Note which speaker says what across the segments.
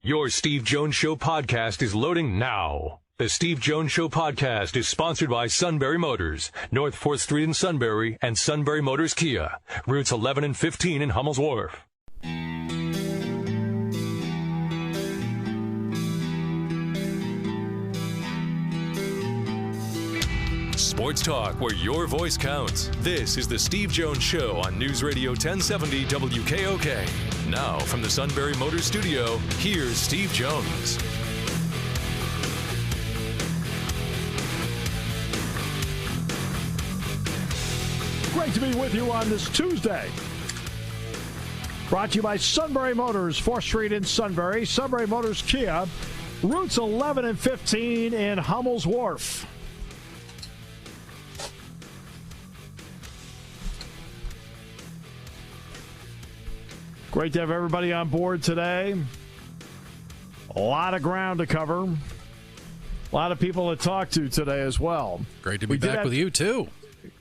Speaker 1: Your Steve Jones Show podcast is loading now. The Steve Jones Show podcast is sponsored by Sunbury Motors, North 4th Street in Sunbury, and Sunbury Motors Kia, routes 11 and 15 in Hummel's Wharf. Sports talk where your voice counts. This is the Steve Jones Show on News Radio 1070 WKOK. Now from the Sunbury Motors Studio, here's Steve Jones.
Speaker 2: Great to be with you on this Tuesday. Brought to you by Sunbury Motors, 4th Street in Sunbury. Sunbury Motors Kia, routes 11 and 15 in Hummel's Wharf. Great to have everybody on board today. A lot of ground to cover. A lot of people to talk to today as well.
Speaker 3: Great to be back with you, too.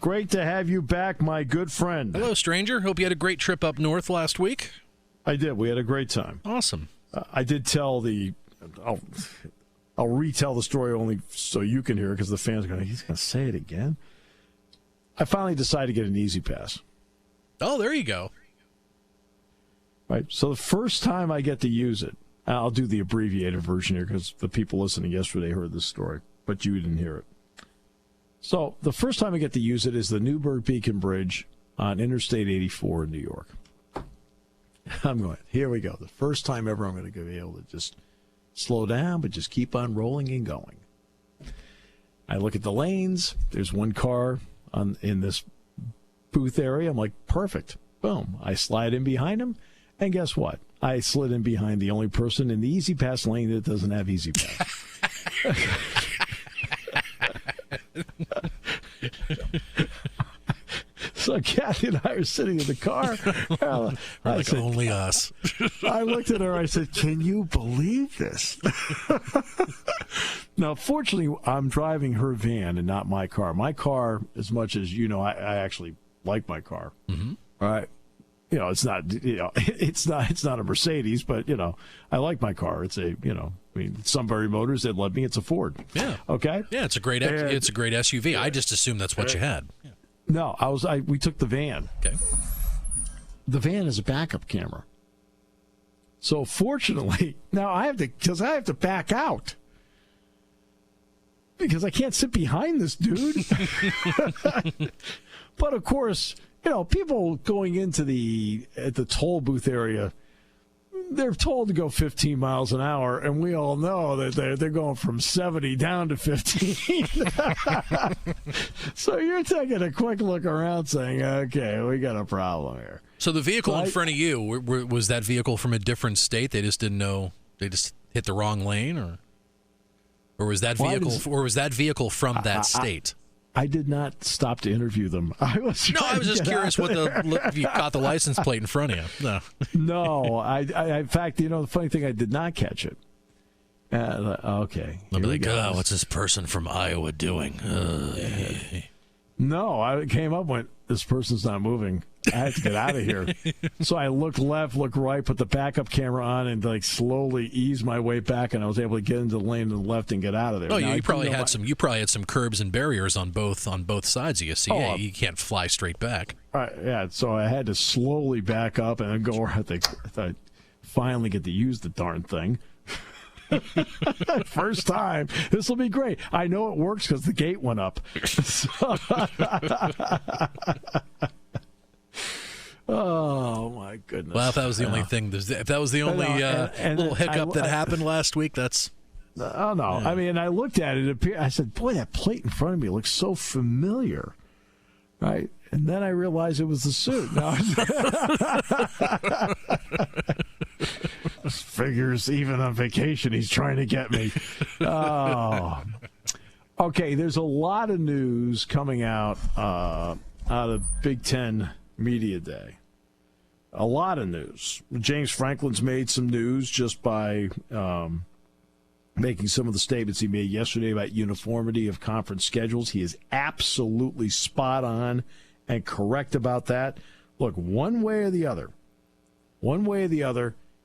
Speaker 2: Great to have you back, my good friend.
Speaker 3: Hello, stranger. Hope you had a great trip up north last week.
Speaker 2: I did. We had a great time.
Speaker 3: Awesome.
Speaker 2: I did tell I'll retell the story only so you can hear it because the fans are going, he's going to say it again. I finally decided to get an Easy Pass.
Speaker 3: Oh, there you go.
Speaker 2: Right. So the first time I get to use it, I'll do the abbreviated version here because the people listening yesterday heard this story, but you didn't hear it. So the first time I get to use it is the Newburgh Beacon Bridge on Interstate 84 in New York. I'm going, here we go. The first time ever I'm going to be able to just slow down, but just keep on rolling and going. I look at the lanes. There's one car in this booth area. I'm like, perfect. Boom. I slide in behind him. And guess what? I slid in behind the only person in the Easy Pass lane that doesn't have Easy Pass. So Kathy and I are sitting in the car. I said,
Speaker 3: only us.
Speaker 2: I looked at her. I said, can you believe this? Now, fortunately, I'm driving her van and not my car. My car, as much as you know, I actually like my car. Mm-hmm. All right. You know, it's not a Mercedes, but I like my car. It's Sunbury Motors. They love me. It's a Ford.
Speaker 3: Yeah.
Speaker 2: Okay.
Speaker 3: Yeah, it's a great SUV. I just assumed that's what you had. Yeah.
Speaker 2: No, we took the van.
Speaker 3: Okay.
Speaker 2: The van is a backup camera. So fortunately, now I have to back out because I can't sit behind this dude. But of course, people going into at the toll booth area, they're told to go 15 miles an hour, and we all know that they're going from 70 down to 15. So you're taking a quick look around saying, okay, we got a problem here.
Speaker 3: So the vehicle in front of you, was that vehicle from a different state? They just didn't know, they just hit the wrong lane? Or was that vehicle from that state?
Speaker 2: I did not stop to interview them. I was
Speaker 3: just curious if you caught the license plate in front of you.
Speaker 2: No, I in fact, the funny thing, I did not catch it. Okay.
Speaker 3: I'll be like, what's this person from Iowa doing?
Speaker 2: No, I came up and went, this person's not moving. I have to get out of here. So I looked left, looked right, put the backup camera on, and slowly eased my way back, and I was able to get into the lane to the left and get out of there.
Speaker 3: Oh, you probably had some curbs and barriers on both sides of you. So you can't fly straight back.
Speaker 2: Yeah, so I had to slowly back up and then go around. I finally get to use the darn thing. First time. This will be great. I know it works because the gate went up. Oh my goodness!
Speaker 3: Well, if that was the only thing, if that was the only little hiccup that happened last week, that's.
Speaker 2: Oh no! Yeah. I mean, I looked at it. I said, "Boy, that plate in front of me looks so familiar." Right, and then I realized it was the suit. Figures, even on vacation, he's trying to get me. Oh. Okay, there's a lot of news coming out of Big Ten Media Day. A lot of news. James Franklin's made some news just by making some of the statements he made yesterday about uniformity of conference schedules. He is absolutely spot on and correct about that. Look, one way or the other,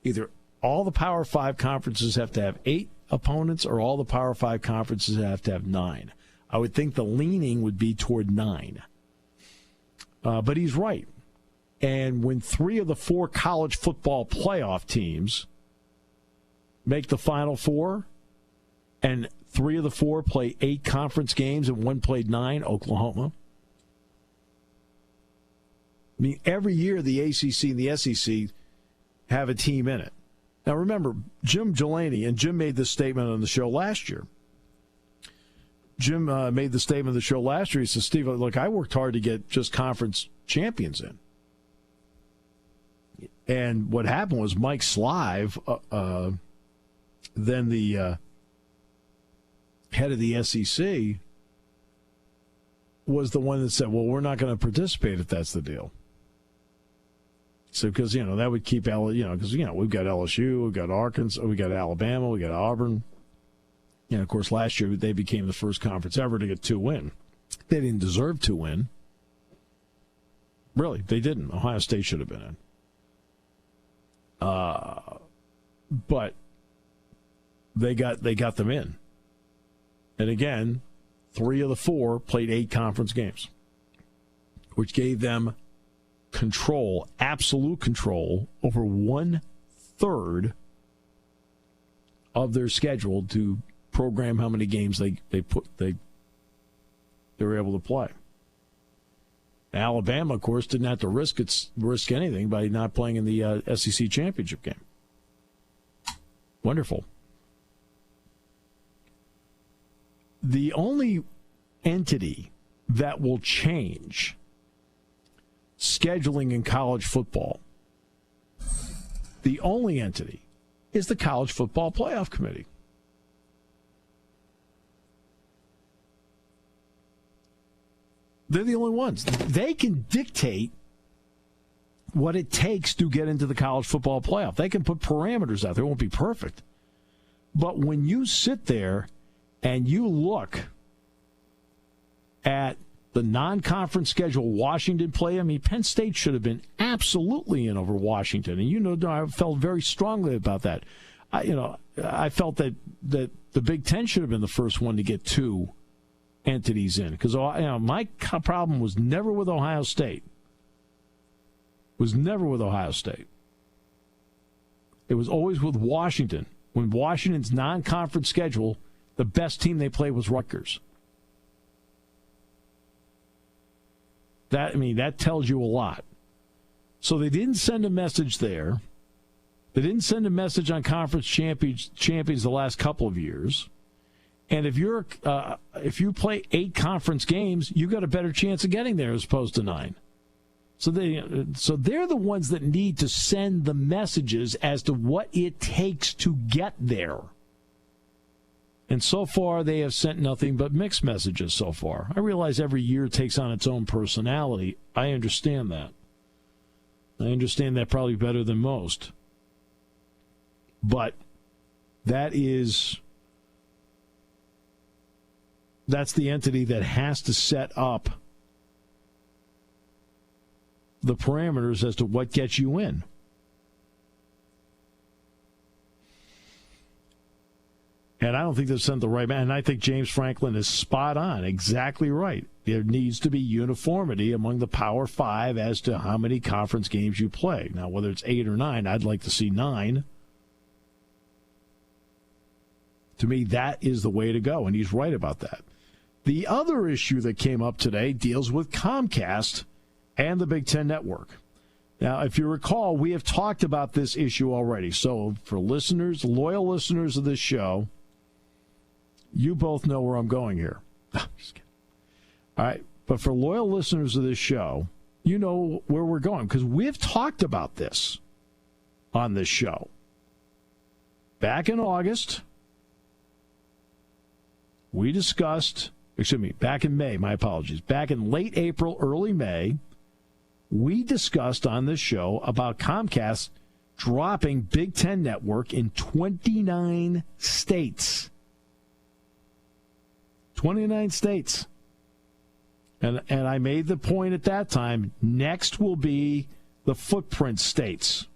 Speaker 2: either all the Power 5 conferences have to have 8 opponents, or all the Power 5 conferences have to have 9. I would think the leaning would be toward 9. But he's right. And when 3 of the 4 college football playoff teams make the Final Four, and 3 of the 4 play 8 conference games and 1 played 9, Oklahoma. I mean, every year the ACC and the SEC have a team in it. Now, remember, Jim Delaney, and Jim made this statement on the show last year. Jim made the statement on the show last year. He said, Steve, look, I worked hard to get just conference champions in. And what happened was Mike Slive, then the head of the SEC, was the one that said, well, we're not going to participate if that's the deal. So, because, that would keep, because, we've got LSU, we've got Arkansas, we've got Alabama, we've got Auburn. And, of course, last year they became the first conference ever to get 2 win. They didn't deserve to win. Really, they didn't. Ohio State should have been in. But they got them in. And again, 3 of the 4 played 8 conference games, which gave them control, absolute control, over 1/3 of their schedule to program how many games they were able to play. Alabama, of course, didn't have to risk anything by not playing in the SEC championship game. Wonderful. The only entity that will change scheduling in college football, the only entity, is the College Football Playoff Committee. They're the only ones. They can dictate what it takes to get into the college football playoff. They can put parameters out there. It won't be perfect. But when you sit there and you look at the non-conference schedule Washington play, I mean, Penn State should have been absolutely in over Washington. And I felt very strongly about that. I felt that the Big Ten should have been the first one to get 2 entities in, because my problem was never with Ohio State. It was always with Washington. When Washington's non-conference schedule, the best team they played was Rutgers. That tells you a lot. So they didn't send a message there. They didn't send a message on conference champions the last couple of years. And if you play 8 conference games, you got a better chance of getting there as opposed to 9. So they're the ones that need to send the messages as to what it takes to get there. And so far, they have sent nothing but mixed messages so far. I realize every year takes on its own personality. I understand that. I understand that probably better than most. But that's the entity that has to set up the parameters as to what gets you in. And I don't think they've sent the right man. And I think James Franklin is spot on, exactly right. There needs to be uniformity among the Power 5 as to how many conference games you play. Now, whether it's 8 or 9, I'd like to see 9. To me, that is the way to go, and he's right about that. The other issue that came up today deals with Comcast and the Big Ten Network. Now, if you recall, we have talked about this issue already. So for listeners, loyal listeners of this show, you both know where I'm going here. Just kidding. All right. But for loyal listeners of this show, you know where we're going, because we've talked about this on this show. Back in August, we discussed, back in May, my apologies. Back in late April, early May, we discussed on this show about Comcast dropping Big Ten Network in 29 states. 29 states. And I made the point at that time, next will be the footprint states.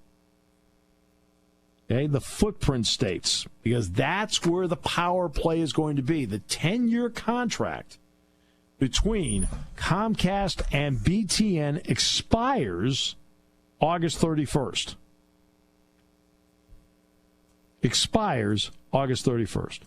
Speaker 2: Okay, the footprint states, because that's where the power play is going to be. The 10-year contract between Comcast and BTN expires August 31st. Expires August 31st.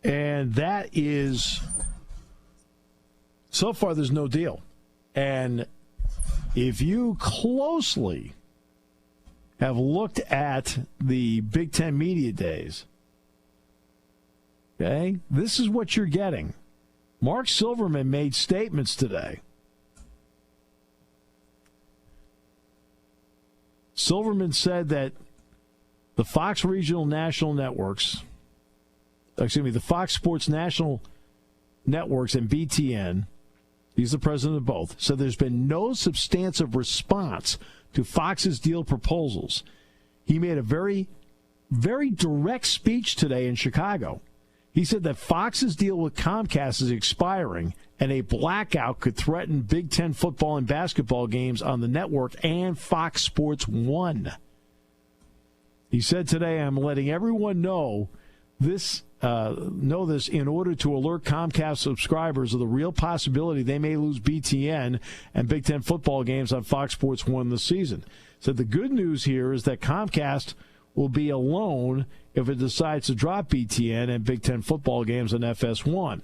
Speaker 2: And that is, so far there's no deal. And if you closely have looked at the Big Ten Media Days, okay, this is what you're getting. Mark Silverman made statements today. Silverman said that the Fox Regional National Networks, the Fox Sports National Networks and BTN, he's the president of both, said there's been no substantive response to Fox's deal proposals. He made a very, very direct speech today in Chicago. He said that Fox's deal with Comcast is expiring and a blackout could threaten Big Ten football and basketball games on the network and Fox Sports 1. He said today, I'm letting everyone know this in order to alert Comcast subscribers of the real possibility they may lose BTN and Big Ten football games on Fox Sports 1 this season. So the good news here is that Comcast will be alone if it decides to drop BTN and Big Ten football games on FS1.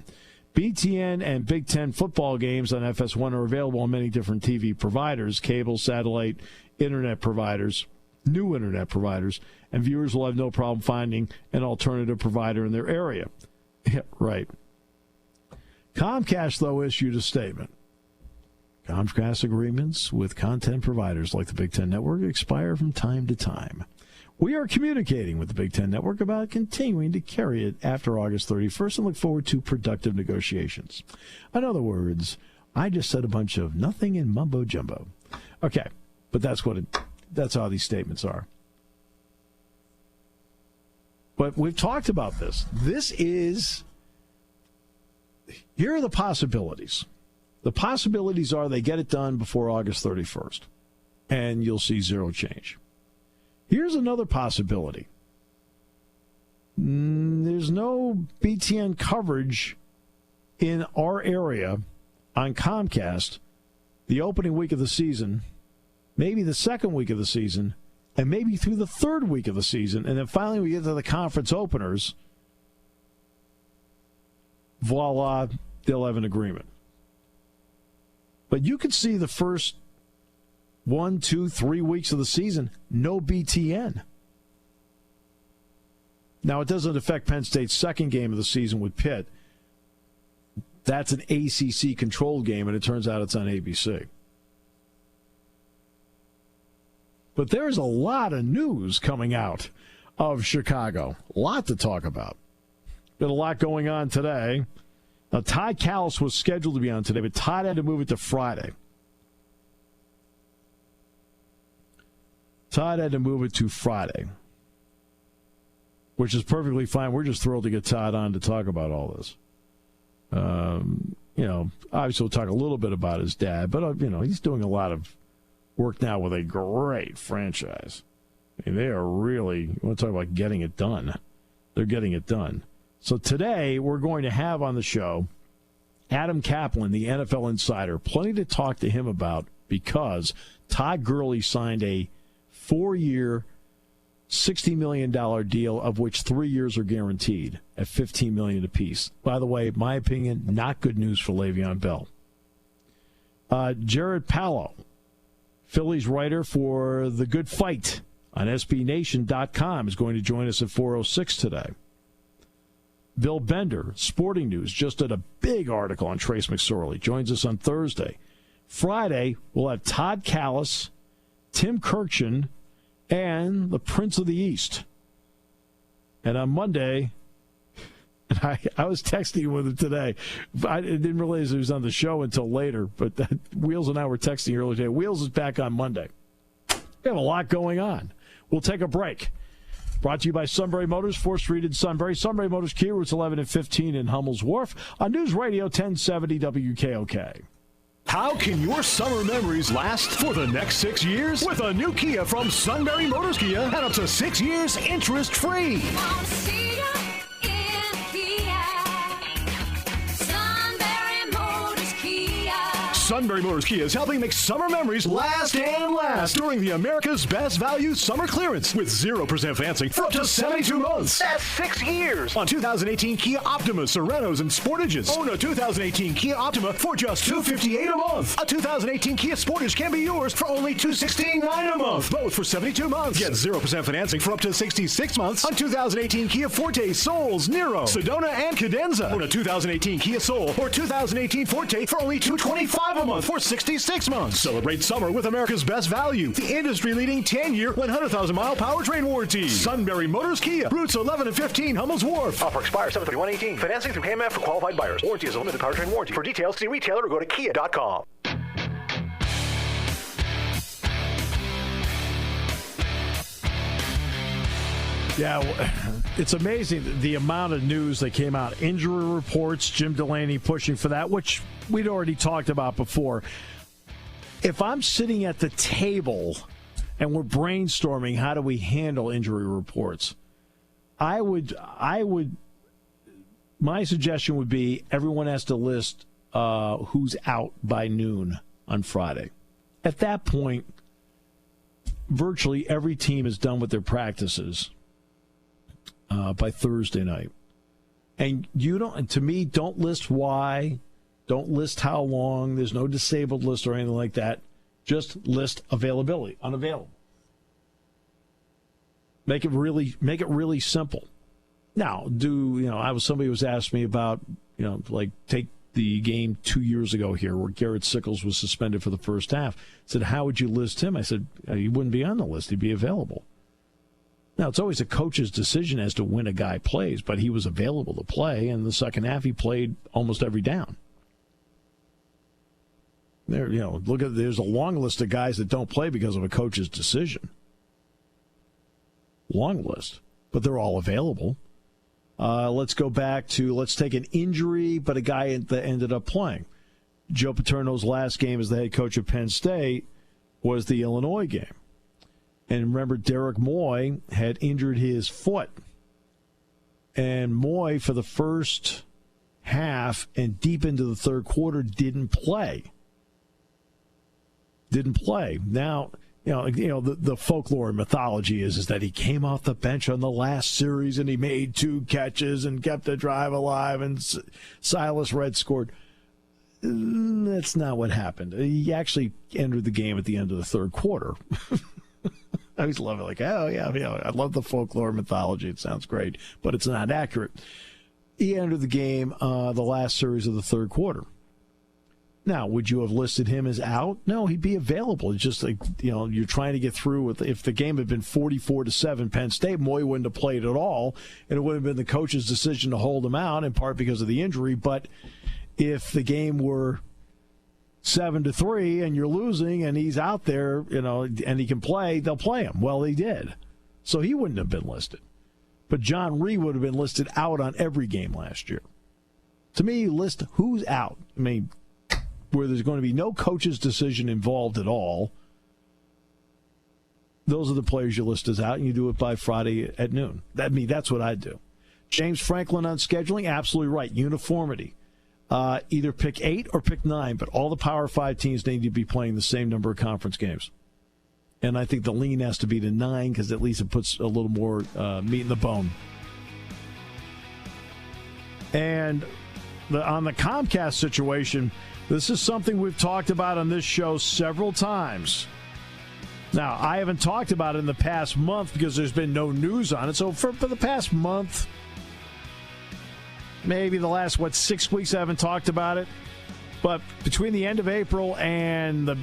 Speaker 2: BTN and Big Ten football games on FS1 are available on many different TV providers, cable, satellite, internet providers, new internet providers, and viewers will have no problem finding an alternative provider in their area. Yeah, right. Comcast, though, issued a statement. Comcast agreements with content providers like the Big Ten Network expire from time to time. We are communicating with the Big Ten Network about continuing to carry it after August 31st and look forward to productive negotiations. In other words, I just said a bunch of nothing and mumbo jumbo. Okay, but that's how these statements are. But we've talked about this. Here are the possibilities. The possibilities are they get it done before August 31st, and you'll see zero change. Here's another possibility. There's no BTN coverage in our area on Comcast the opening week of the season, maybe the second week of the season, and maybe through the third week of the season. And then finally we get to the conference openers. Voila, they'll have an agreement. But you could see the first 1, 2, 3 weeks of the season, no BTN. Now, it doesn't affect Penn State's second game of the season with Pitt. That's an ACC-controlled game, and it turns out it's on ABC. But there's a lot of news coming out of Chicago. A lot to talk about. Been a lot going on today. Now, Todd Callis was scheduled to be on today, but Todd had to move it to Friday. Todd had to move it to Friday, which is perfectly fine. We're just thrilled to get Todd on to talk about all this. Obviously we'll talk a little bit about his dad, but, he's doing a lot of work now with a great franchise. I mean, they are really, you want to talk about getting it done. They're getting it done. So today we're going to have on the show Adam Caplan, the NFL insider. Plenty to talk to him about because Todd Gurley signed a 4-year, $60 million deal, of which 3 years are guaranteed at $15 million apiece. By the way, my opinion, not good news for Le'Veon Bell. Jared Palo, Phillies writer for The Good Fight on SBNation.com, is going to join us at 4:06 today. Bill Bender, Sporting News, just did a big article on Trace McSorley, joins us on Thursday. Friday, we'll have Todd Callis, Tim Kirkchen, and the Prince of the East. And on Monday, I was texting with him today. I didn't realize he was on the show until later, but Wheels and I were texting earlier today. Wheels is back on Monday. We have a lot going on. We'll take a break. Brought to you by Sunbury Motors, 4th Street in Sunbury. Sunbury Motors Kia, routes 11 and 15 in Hummel's Wharf. On News Radio 1070 WKOK.
Speaker 4: How can your summer memories last for the next 6 years? With a new Kia from Sunbury Motors Kia and up to 6 years interest-free. Sunbury Motors Kia is helping make summer memories last and last during the America's Best Value Summer Clearance with 0% financing for up to 72 months. That's 6 years. On 2018 Kia Optima, Serenos, and Sportages. Own a 2018 Kia Optima for just $258 a month. A 2018 Kia Sportage can be yours for only $269 a month. Both for 72 months. Get 0% financing for up to 66 months on 2018 Kia Forte, Souls, Nero, Sedona, and Cadenza. Own a 2018 Kia Soul or 2018 Forte for only $225 a month for 66 months. Celebrate summer with America's Best Value. The industry-leading 10-year, 100,000-mile powertrain warranty. Sunbury Motors Kia. Routes 11 and 15, Hummel's Wharf.
Speaker 5: Offer expires 7/31/18. Financing through KMF for qualified buyers. Warranty is a limited powertrain warranty. For details, see retailer or go to kia.com.
Speaker 2: Yeah, it's amazing the amount of news that came out. Injury reports, Jim Delaney pushing for that, which we'd already talked about before. If I'm sitting at the table and we're brainstorming how do we handle injury reports, my suggestion would be everyone has to list who's out by noon on Friday. At that point, virtually every team is done with their practices by Thursday night. And don't list why, don't list how long, there's no disabled list or anything like that. Just list availability, unavailable. Make it really simple. Now, somebody was asking me about, take the game 2 years ago here where Garrett Sickles was suspended for the first half. I said, how would you list him? I said, he wouldn't be on the list. He'd be available. Now, it's always a coach's decision as to when a guy plays, but he was available to play, and in the second half he played almost every down. There's a long list of guys that don't play because of a coach's decision. Long list, but they're all available. Let's take an injury, but a guy that ended up playing. Joe Paterno's last game as the head coach of Penn State was the Illinois game. And remember, Derek Moy had injured his foot. And Moy, for the first half and deep into the third quarter, didn't play. Now, the folklore and mythology is that he came off the bench on the last series and he made 2 catches and kept the drive alive and Silas Red scored. That's not what happened. He actually entered the game at the end of the third quarter. I always love it. I love the folklore mythology. It sounds great, but it's not accurate. He entered the game the last series of the third quarter. Now, would you have listed him as out? No, he'd be available. It's just you're trying to get through with. If the game had been 44-7 Penn State, Moy wouldn't have played at all, and it would have been the coach's decision to hold him out, in part because of the injury. But if the game were 7-3 and you're losing and he's out there, and he can play, they'll play him. Well, they did. So he wouldn't have been listed. But John Rhee would have been listed out on every game last year. To me, you list who's out. I mean, where there's going to be no coach's decision involved at all, those are the players you list as out, and you do it by Friday at noon. That's what I'd do. James Franklin on scheduling, absolutely right. Uniformity. Either pick 8 or pick 9, but all the Power 5 teams need to be playing the same number of conference games. And I think the lean has to be to 9 because at least it puts a little more meat in the bone. And on the Comcast situation, this is something we've talked about on this show several times. Now, I haven't talked about it in the past month because there's been no news on it. So for the past month, maybe the last, 6 weeks I haven't talked about it. But between the end of April and the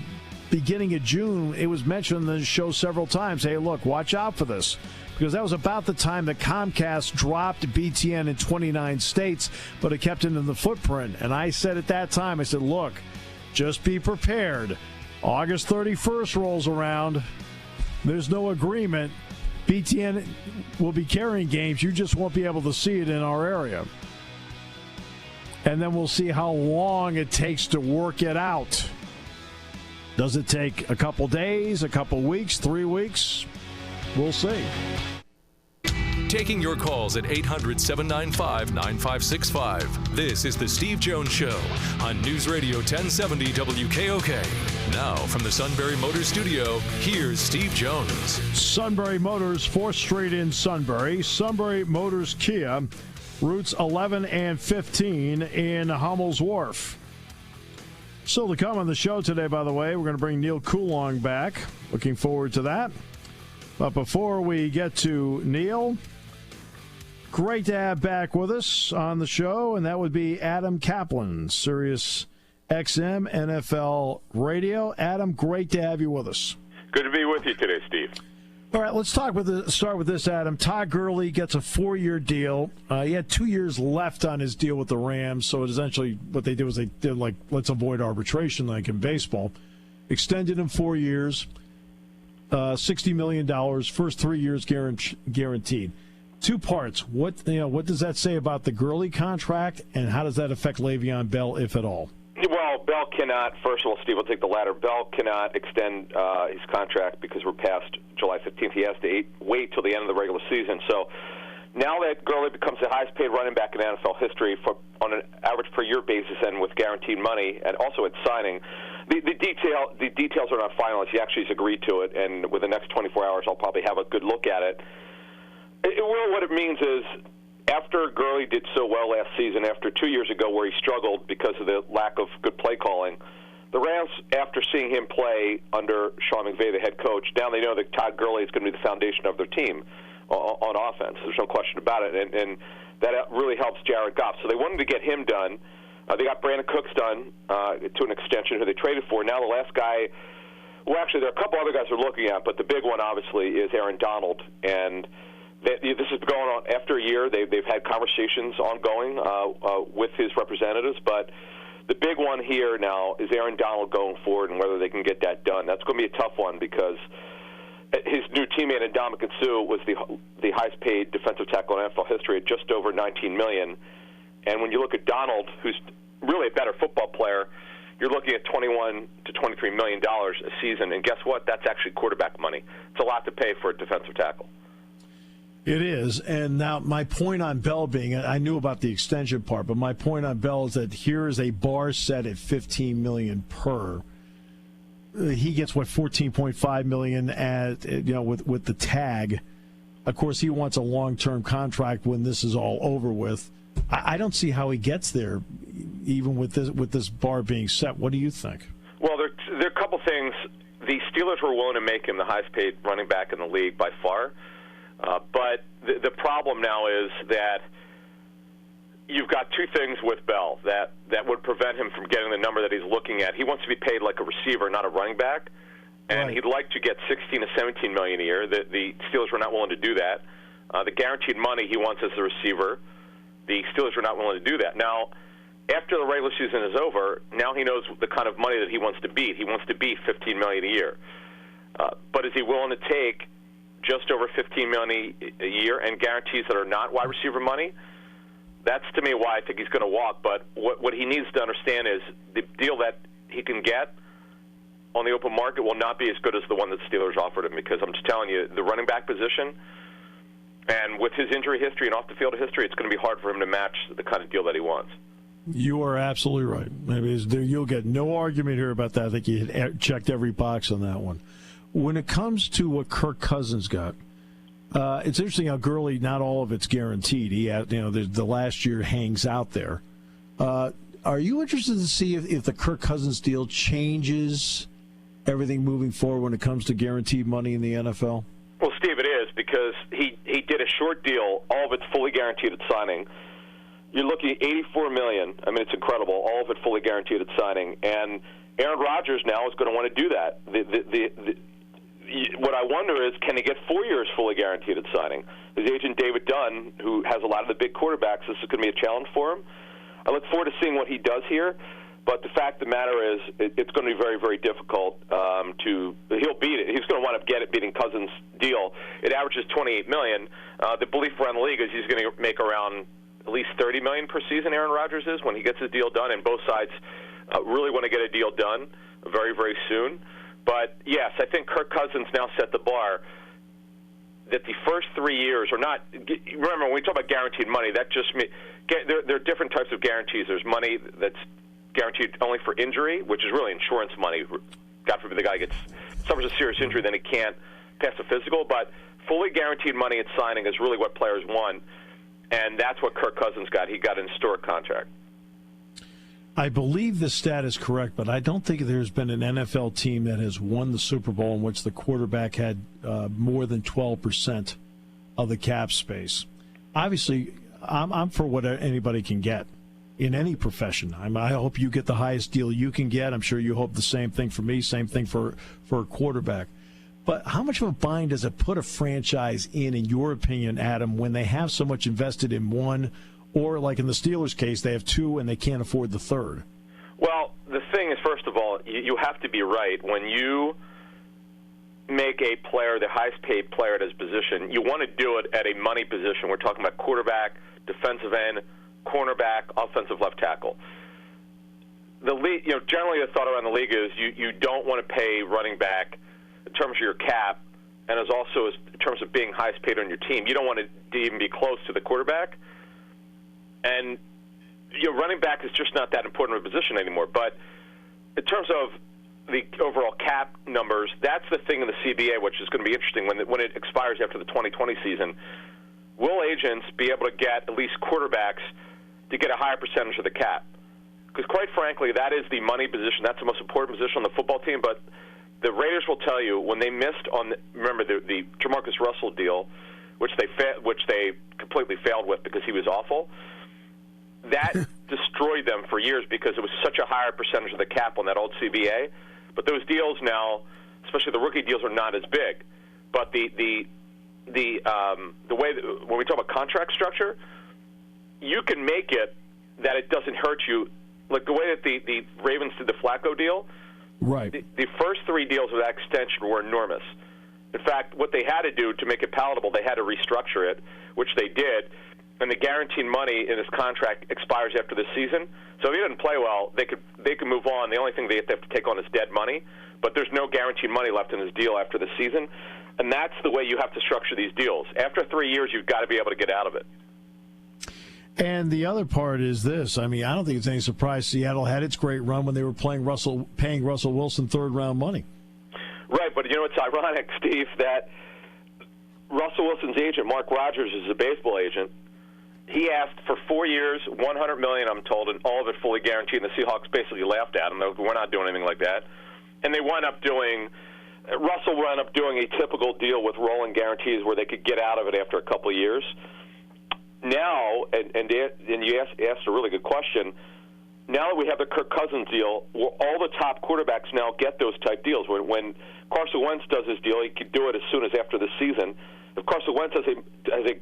Speaker 2: beginning of June, it was mentioned in the show several times, hey, look, watch out for this. Because that was about the time that Comcast dropped BTN in 29 states, but it kept it in the footprint. And I said at that time, I said, look, just be prepared. August 31st rolls around. There's no agreement. BTN will be carrying games. You just won't be able to see it in our area. And then we'll see how long it takes to work it out. Does it take a couple days, a couple weeks, 3 weeks? We'll see.
Speaker 1: Taking your calls at 800-795-9565. This is The Steve Jones Show on News Radio 1070 WKOK. Now, from the Sunbury Motors Studio, here's Steve Jones.
Speaker 2: Sunbury Motors, 4th Street in Sunbury. Sunbury Motors Kia, routes 11 and 15 in Hummel's Wharf. Still to come on the show today, by the way, we're going to bring Neil Coulong back. Looking forward to that. But before we get to Neil, great to have back with us on the show, and that would be Adam Caplan, Sirius XM NFL Radio. Adam, great to have you with us.
Speaker 6: Good to be with you today, Steve.
Speaker 2: All right, let's start with this, Adam. Todd Gurley gets a 4-year deal. He had 2 years left on his deal with the Rams, so essentially what they did was they did like, let's avoid arbitration like in baseball. Extended him 4 years, $60 million, first 3 years guaranteed. 2 parts. What does that say about the Gurley contract, and how does that affect Le'Veon Bell, if at all?
Speaker 6: Well, Bell cannot, first of all, Steve, we'll take the latter. Bell cannot extend his contract because we're past July 15th. He has to wait till the end of the regular season. So now that Gurley becomes the highest paid running back in NFL history on an average per year basis and with guaranteed money, and also at signing, the details are not finalized. He actually has agreed to it, and within the next 24 hours I'll probably have a good look at it. What it means is, after Gurley did so well last season, after 2 years ago where he struggled because of the lack of good play calling, the Rams, after seeing him play under Sean McVay, the head coach, now they know that Todd Gurley is going to be the foundation of their team on offense. There's no question about it, and that really helps Jared Goff. So they wanted to get him done. They got Brandon Cooks done to an extension who they traded for. Now the last guy, well, actually there are a couple other guys they're looking at, but the big one obviously is Aaron Donald, and this is going on after a year. They've had conversations ongoing with his representatives, but the big one here now is Aaron Donald going forward and whether they can get that done. That's going to be a tough one because his new teammate, Ndamukong Suh, was the highest paid defensive tackle in NFL history at just over $19 million. And when you look at Donald, who's really a better football player, you're looking at $21 to $23 million a season. And guess what? That's actually quarterback money. It's a lot to pay for a defensive tackle.
Speaker 2: It is, and now my point on Bell being, I knew about the extension part, but my point on Bell is that here is a bar set at $15 million per. He gets $14.5 million with the tag. Of course, he wants a long-term contract when this is all over with. I don't see how he gets there, even with this bar being set. What do you think?
Speaker 6: Well, there are a couple things. The Steelers were willing to make him the highest-paid running back in the league by far. But the problem now is that you've got two things with Bell that would prevent him from getting the number that he's looking at. He wants to be paid like a receiver, not a running back, and he'd like to get $16 to $17 million a year. The Steelers were not willing to do that. The guaranteed money he wants as a receiver, the Steelers were not willing to do that. Now, after the regular season is over, now he knows the kind of money that he wants to beat. He wants to beat $15 million a year. But is he willing to take just over $15 million a year and guarantees that are not wide receiver money? That's, to me, why I think he's going to walk. But what he needs to understand is the deal that he can get on the open market will not be as good as the one that the Steelers offered him, because I'm just telling you, the running back position, and with his injury history and off-the-field history, it's going to be hard for him to match the kind of deal that he wants.
Speaker 2: You are absolutely right. You'll get no argument here about that. I think you checked every box on that one. When it comes to what Kirk Cousins got, it's interesting how Gurley, not all of it's guaranteed. He had, the last year hangs out there. Are you interested to see if the Kirk Cousins deal changes everything moving forward when it comes to guaranteed money in the NFL?
Speaker 6: Well, Steve, it is, because he did a short deal, all of it's fully guaranteed at signing. You're looking at $84 million. I mean, it's incredible. All of it fully guaranteed at signing. And Aaron Rodgers now is going to want to do that. What I wonder is, can he get 4 years fully guaranteed at signing? His agent, David Dunn, who has a lot of the big quarterbacks, this is going to be a challenge for him. I look forward to seeing what he does here. But the fact of the matter is, it's going to be very, very difficult he'll beat it. He's going to want to beating Cousins' deal. It averages $28 million. The belief around the league is he's going to make around at least $30 million per season, Aaron Rodgers is, when he gets his deal done, and both sides really want to get a deal done very, very soon. But, yes, I think Kirk Cousins now set the bar that the first 3 years are not – remember, when we talk about guaranteed money, that just means there are different types of guarantees. There's money that's guaranteed only for injury, which is really insurance money. God forbid the guy suffers a serious injury, then he can't pass a physical. But fully guaranteed money at signing is really what players want, and that's what Kirk Cousins got. He got an historic contract.
Speaker 2: I believe the stat is correct, but I don't think there's been an NFL team that has won the Super Bowl in which the quarterback had more than 12% of the cap space. Obviously, I'm for what anybody can get in any profession. I hope you get the highest deal you can get. I'm sure you hope the same thing for me, same thing for a quarterback. But how much of a bind does it put a franchise in your opinion, Adam, when they have so much invested in one, or like in the Steelers' case, they have two and they can't afford the third?
Speaker 6: Well, the thing is, first of all, you have to be right. When you make a player the highest paid player at his position, you want to do it at a money position. We're talking about quarterback, defensive end, cornerback, offensive left tackle. The league, generally the thought around the league is you don't want to pay running back in terms of your cap, and as also in terms of being highest paid on your team. You don't want to even be close to the quarterback. And running back is just not that important of a position anymore. But in terms of the overall cap numbers, that's the thing in the CBA, which is going to be interesting when it expires after the 2020 season. Will agents be able to get at least quarterbacks to get a higher percentage of the cap? Because quite frankly, that is the money position. That's the most important position on the football team. But the Raiders will tell you when they missed on, remember the Jamarcus Russell deal, which they completely failed with because he was awful. That destroyed them for years because it was such a higher percentage of the cap on that old CBA. But those deals now, especially the rookie deals, are not as big. But the way when we talk about contract structure, you can make it that it doesn't hurt you, like the way that the Ravens did the Flacco deal.
Speaker 2: Right.
Speaker 6: The first three deals of that extension were enormous. In fact, what they had to do to make it palatable, they had to restructure it, which they did. And the guaranteed money in his contract expires after this season. So if he doesn't play well, they could move on. The only thing they have to take on is dead money. But there's no guaranteed money left in his deal after the season. And that's the way you have to structure these deals. After 3 years, you've got to be able to get out of it.
Speaker 2: And the other part is this. I mean, I don't think it's any surprise Seattle had its great run when they were paying Russell Wilson third-round money.
Speaker 6: Right, but it's ironic, Steve, that Russell Wilson's agent, Mark Rogers, is a baseball agent. He asked for 4 years, $100 million, I'm told, and all of it fully guaranteed. And the Seahawks basically laughed at him. We're not doing anything like that. And Russell wound up doing a typical deal with rolling guarantees where they could get out of it after a couple of years. Now, and you asked a really good question. Now that we have the Kirk Cousins deal, all the top quarterbacks now get those type deals. When Carson Wentz does his deal, he could do it as soon as after the season. If Carson Wentz has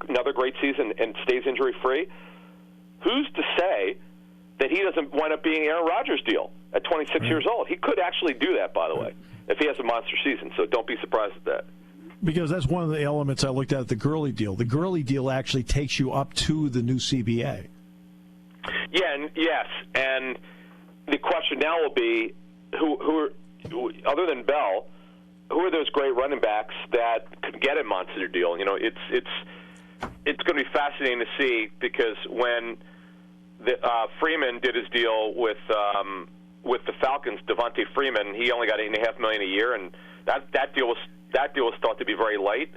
Speaker 6: another great season and stays injury-free, who's to say that he doesn't wind up being Aaron Rodgers' deal at 26 years old? He could actually do that, by the way, if he has a monster season. So don't be surprised at that.
Speaker 2: Because that's one of the elements I looked at the Gurley deal. The Gurley deal actually takes you up to the new CBA.
Speaker 6: Yeah, yes. And the question now will be, who other than Bell, who are those great running backs that could get a monster deal? It's going to be fascinating to see because when Freeman did his deal with the Falcons, Devontae Freeman, he only got $8.5 million a year, and that deal was thought to be very light.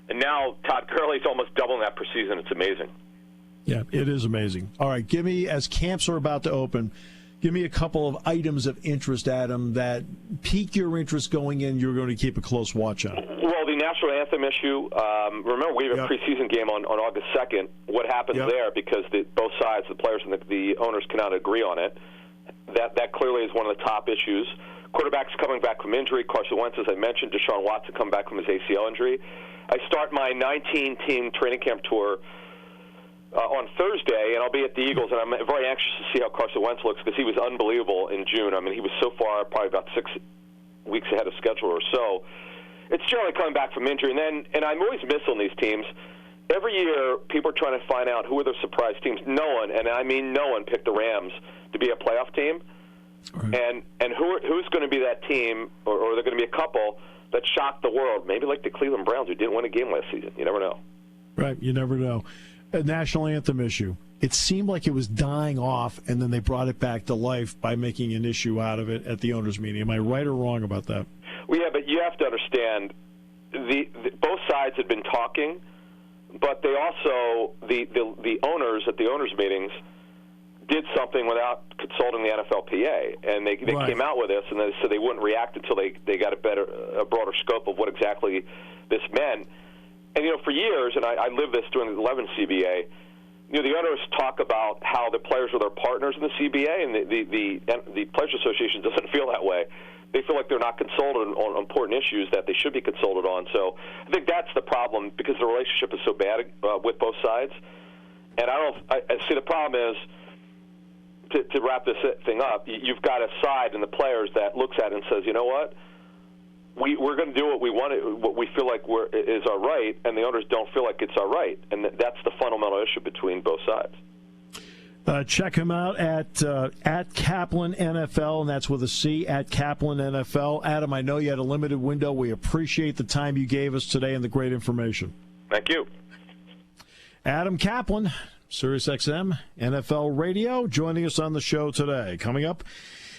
Speaker 6: And now Todd Gurley's almost doubling that per season. It's amazing.
Speaker 2: Yeah, it is amazing. All right, give me, as camps are about to open, give me a couple of items of interest, Adam, that pique your interest going in you're going to keep a close watch on.
Speaker 6: Well, the national anthem issue, remember we have a preseason game on August 2nd. What happens there, because both sides, the players and the owners cannot agree on it, that clearly is one of the top issues. Quarterbacks coming back from injury, Carson Wentz, as I mentioned, Deshaun Watson coming back from his ACL injury. I start my 19-team training camp tour on Thursday, and I'll be at the Eagles, and I'm very anxious to see how Carson Wentz looks because he was unbelievable in June. I mean, he was so far probably about 6 weeks ahead of schedule or so. It's generally coming back from injury, and I'm always miss on these teams. Every year, people are trying to find out who are the surprise teams. No one, and I mean no one, picked the Rams to be a playoff team. Right. And who's going to be that team, or are there going to be a couple that shocked the world? Maybe like the Cleveland Browns, who didn't win a game last season. You never know.
Speaker 2: Right, you never know. A national anthem issue. It seemed like it was dying off, and then they brought it back to life by making an issue out of it at the owners' meeting. Am I right or wrong about that?
Speaker 6: Well, yeah, but you have to understand, both sides had been talking, but they also, the owners at the owners' meetings did something without consulting the NFLPA, and they right. came out with this, and they said they wouldn't react until they got a broader scope of what exactly this meant. And, for years, and I lived this during the 11 CBA, the owners talk about how the players are their partners in the CBA, and the Players Association doesn't feel that way. They feel like they're not consulted on important issues that they should be consulted on. So I think that's the problem, because the relationship is so bad with both sides. And I see the problem is, to wrap this thing up, you've got a side in the players that looks at it and says, you know what? We're going to do what we want, what we feel like is our right, and the owners don't feel like it's our right, and that's the fundamental issue between both sides.
Speaker 2: Check him out at Caplan NFL, and that's with a C, at Caplan NFL. Adam, I know you had a limited window. We appreciate the time you gave us today and the great information.
Speaker 6: Thank you.
Speaker 2: Adam Caplan, Sirius XM, NFL Radio, joining us on the show today. Coming up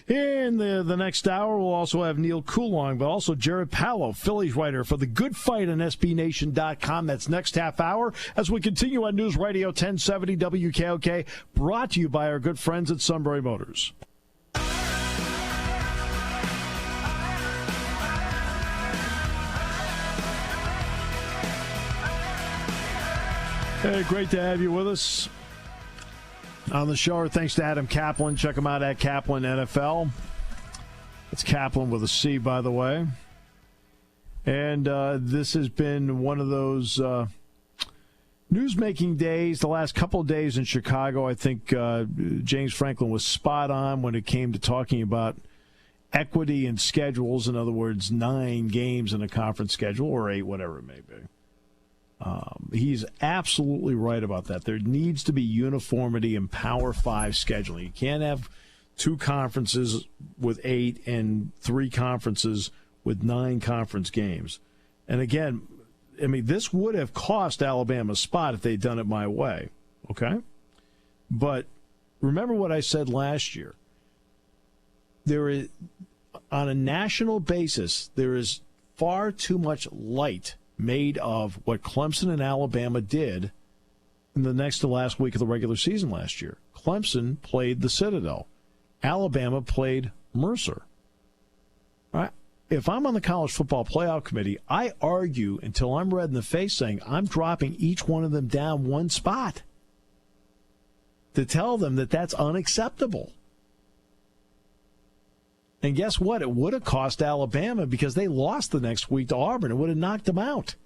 Speaker 2: in the next hour, we'll also have Neil Coulong, but also Jared Pallo, Phillies writer for The Good Fight on SBNation.com. That's next half hour as we continue on News Radio 1070 WKOK, brought to you by our good friends at Sunbury Motors. Hey, great to have you with us on the show. Thanks to Adam Caplan. Check him out at Caplan NFL. It's Caplan with a C, by the way. And this has been one of those news-making days, the last couple of days in Chicago. I think James Franklin was spot on when it came to talking about equity and schedules. In other words, 9 games in a conference schedule, or 8, whatever it may be. He's absolutely right about that. There needs to be uniformity in Power 5 scheduling. You can't have 2 conferences with 8 and 3 conferences with 9 conference games. And again, I mean, this would have cost Alabama a spot if they'd done it my way, okay? But remember what I said last year. There is, on a national basis, there is far too much light made of what Clemson and Alabama did in the next to last week of the regular season last year. Clemson played the Citadel. Alabama played Mercer. All right. If I'm on the College Football Playoff Committee, I argue until I'm red in the face saying I'm dropping each one of them down 1 spot to tell them that that's unacceptable. And guess what? It would have cost Alabama because they lost the next week to Auburn. It would have knocked them out.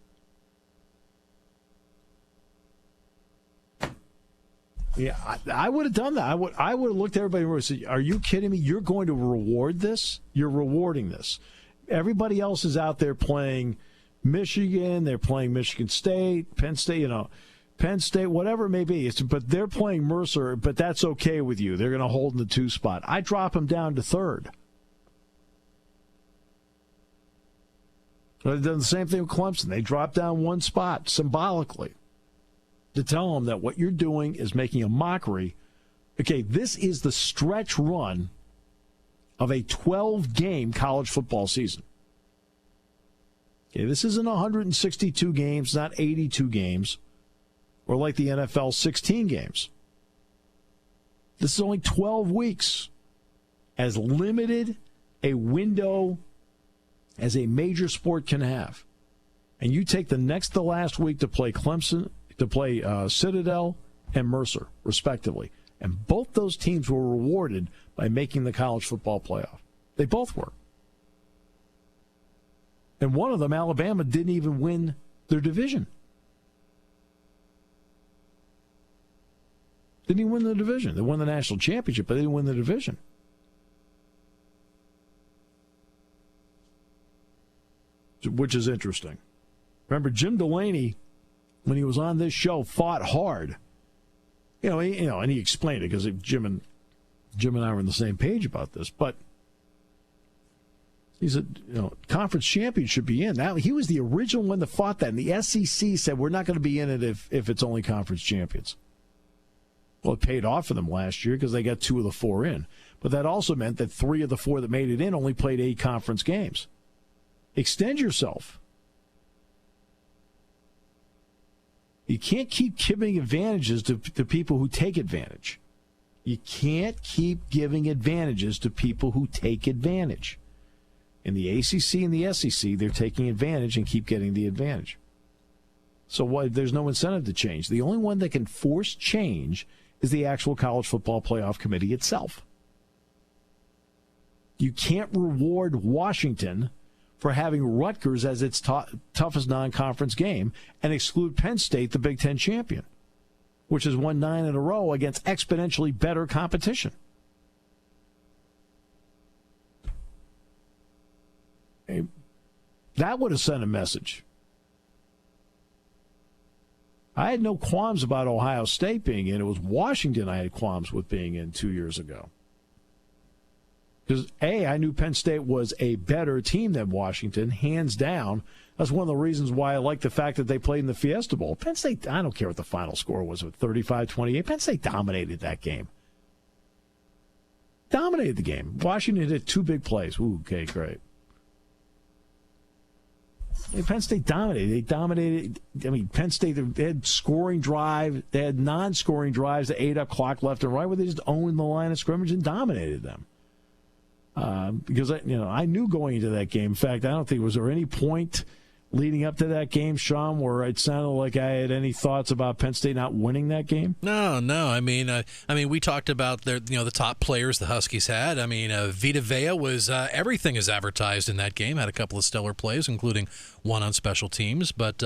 Speaker 2: Yeah, I would have done that. I would have looked at everybody and said, are you kidding me? You're going to reward this? You're rewarding this. Everybody else is out there playing Michigan. They're playing Michigan State, Penn State, Penn State, whatever it may be. But they're playing Mercer, but that's okay with you. They're going to hold in the 2 spot. I drop them down to 3rd. They've done the same thing with Clemson. They dropped down 1 spot symbolically to tell them that what you're doing is making a mockery. Okay, this is the stretch run of a 12-game college football season. Okay, this isn't 162 games, not 82 games, or like the NFL 16 games. This is only 12 weeks. As limited a window as a major sport can have. And you take the next to last week to play Clemson, to play Citadel and Mercer, respectively. And both those teams were rewarded by making the college football playoff. They both were. And one of them, Alabama, didn't even win their division. Didn't even win the division. They won the national championship, but they didn't win the division. Which is interesting. Remember, Jim Delaney, when he was on this show, fought hard. And he explained it because Jim and I were on the same page about this. But he said, conference champions should be in. Now, he was the original one that fought that. And the SEC said, we're not going to be in it if it's only conference champions. Well, it paid off for them last year because they got 2 of the 4 in. But that also meant that 3 of the 4 that made it in only played 8 conference games. Extend yourself. You can't keep giving advantages to people who take advantage. You can't keep giving advantages to people who take advantage. In the ACC and the SEC, they're taking advantage and keep getting the advantage. So there's no incentive to change. The only one that can force change is the actual College Football Playoff Committee itself. You can't reward Washington for having Rutgers as its toughest non-conference game and exclude Penn State, the Big Ten champion, which has won 9 in a row against exponentially better competition. That would have sent a message. I had no qualms about Ohio State being in. It was Washington I had qualms with being in 2 years ago. Because, I knew Penn State was a better team than Washington, hands down. That's one of the reasons why I like the fact that they played in the Fiesta Bowl. Penn State, I don't care what the final score was, 35-28. Penn State dominated that game. Dominated the game. Washington did 2 big plays. Ooh, okay, great. Penn State dominated. They dominated. Penn State, they had scoring drive. They had non-scoring drives that ate up clock left and right, where they just owned the line of scrimmage and dominated them. Because I knew going into that game. In fact, I don't think was there any point leading up to that game, Sean, where it sounded like I had any thoughts about Penn State not winning that game.
Speaker 3: No. I mean, we talked about the top players the Huskies had. Vita Vea was everything is advertised in that game. Had a couple of stellar plays, including one on special teams. But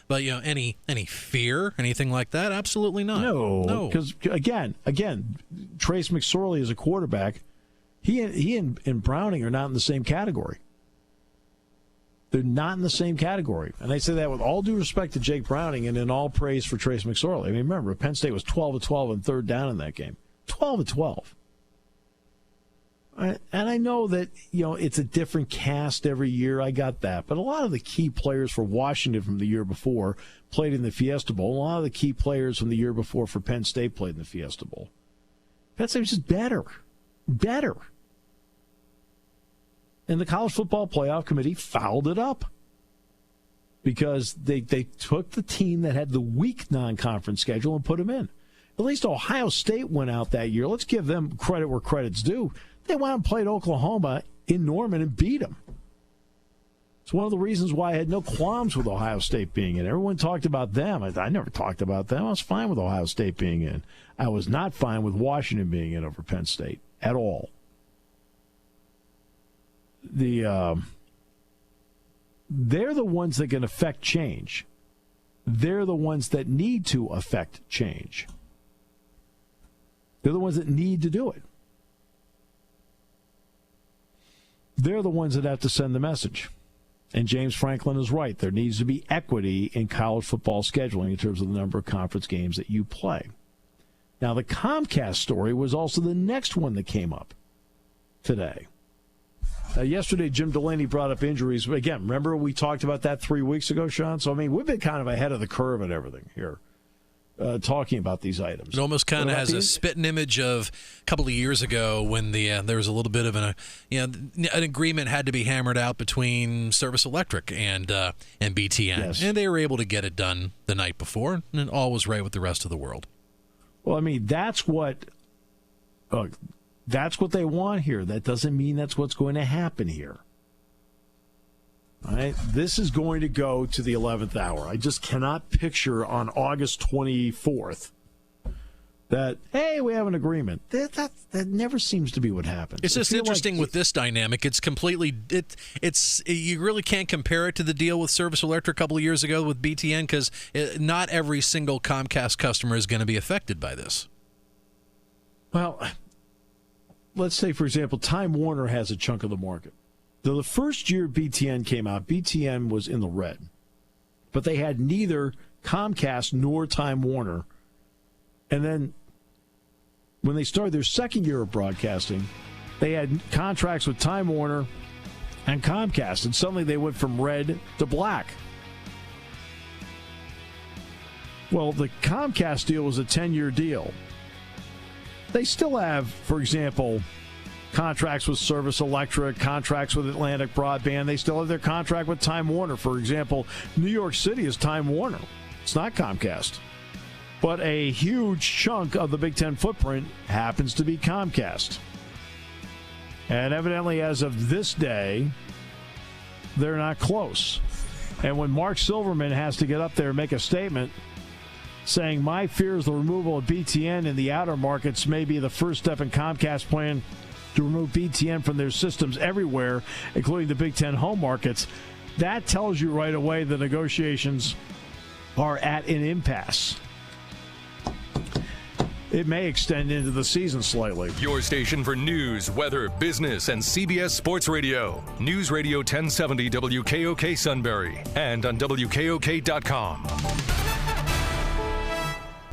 Speaker 3: any fear, anything like that? Absolutely not.
Speaker 2: No. Because again, Trace McSorley as a quarterback. He and Browning are not in the same category. They're not in the same category. And I say that with all due respect to Jake Browning and in all praise for Trace McSorley. Remember, Penn State was 12-12 on third down in that game. 12-12. And I know that, it's a different cast every year. I got that. But a lot of the key players for Washington from the year before played in the Fiesta Bowl. A lot of the key players from the year before for Penn State played in the Fiesta Bowl. Penn State was just better. And the College Football Playoff Committee fouled it up because they took the team that had the weak non-conference schedule and put them in. At least Ohio State went out that year. Let's give them credit where credit's due. They went out and played Oklahoma in Norman and beat them. It's one of the reasons why I had no qualms with Ohio State being in. Everyone talked about them. I never talked about them. I was fine with Ohio State being in. I was not fine with Washington being in over Penn State at all. They're the ones that can affect change. They're the ones that need to affect change. They're the ones that need to do it. They're the ones that have to send the message. And James Franklin is right. There needs to be equity in college football scheduling in terms of the number of conference games that you play. Now, the Comcast story was also the next one that came up today. Yesterday, Jim Delaney brought up injuries. Again, remember we talked about that 3 weeks ago, Sean? So, we've been kind of ahead of the curve and everything here, talking about these items.
Speaker 3: It almost kind of has a spitting image of a couple of years ago when there was a little bit of an agreement had to be hammered out between Service Electric and BTN.
Speaker 2: Yes.
Speaker 3: And they were able to get it done the night before, and all was right with the rest of the world.
Speaker 2: Well, that's what they want here. That doesn't mean that's what's going to happen here. All right? This is going to go to the 11th hour. I just cannot picture on August 24th that, hey, we have an agreement. That never seems to be what happens.
Speaker 3: It's just interesting with this dynamic. It's completely you really can't compare it to the deal with Service Electric a couple of years ago with BTN because not every single Comcast customer is going to be affected by this.
Speaker 2: Well, let's say, for example, Time Warner has a chunk of the market. Though the first year BTN came out, BTN was in the red. But they had neither Comcast nor Time Warner. And then when they started their second year of broadcasting, they had contracts with Time Warner and Comcast, and suddenly they went from red to black. Well, the Comcast deal was a 10-year deal. They still have, for example, contracts with Service Electric, contracts with Atlantic Broadband. They still have their contract with Time Warner. For example, New York City is Time Warner. It's not Comcast. But a huge chunk of the Big Ten footprint happens to be Comcast. And evidently, as of this day, they're not close. And when Mark Silverman has to get up there and make a statement saying, my fear is the removal of BTN in the outer markets may be the first step in Comcast plan to remove BTN from their systems everywhere, including the Big Ten home markets, that tells you right away the negotiations are at an impasse. It may extend into the season slightly.
Speaker 1: Your station for news, weather, business, and CBS Sports Radio. News Radio 1070 WKOK Sunbury and on WKOK.com.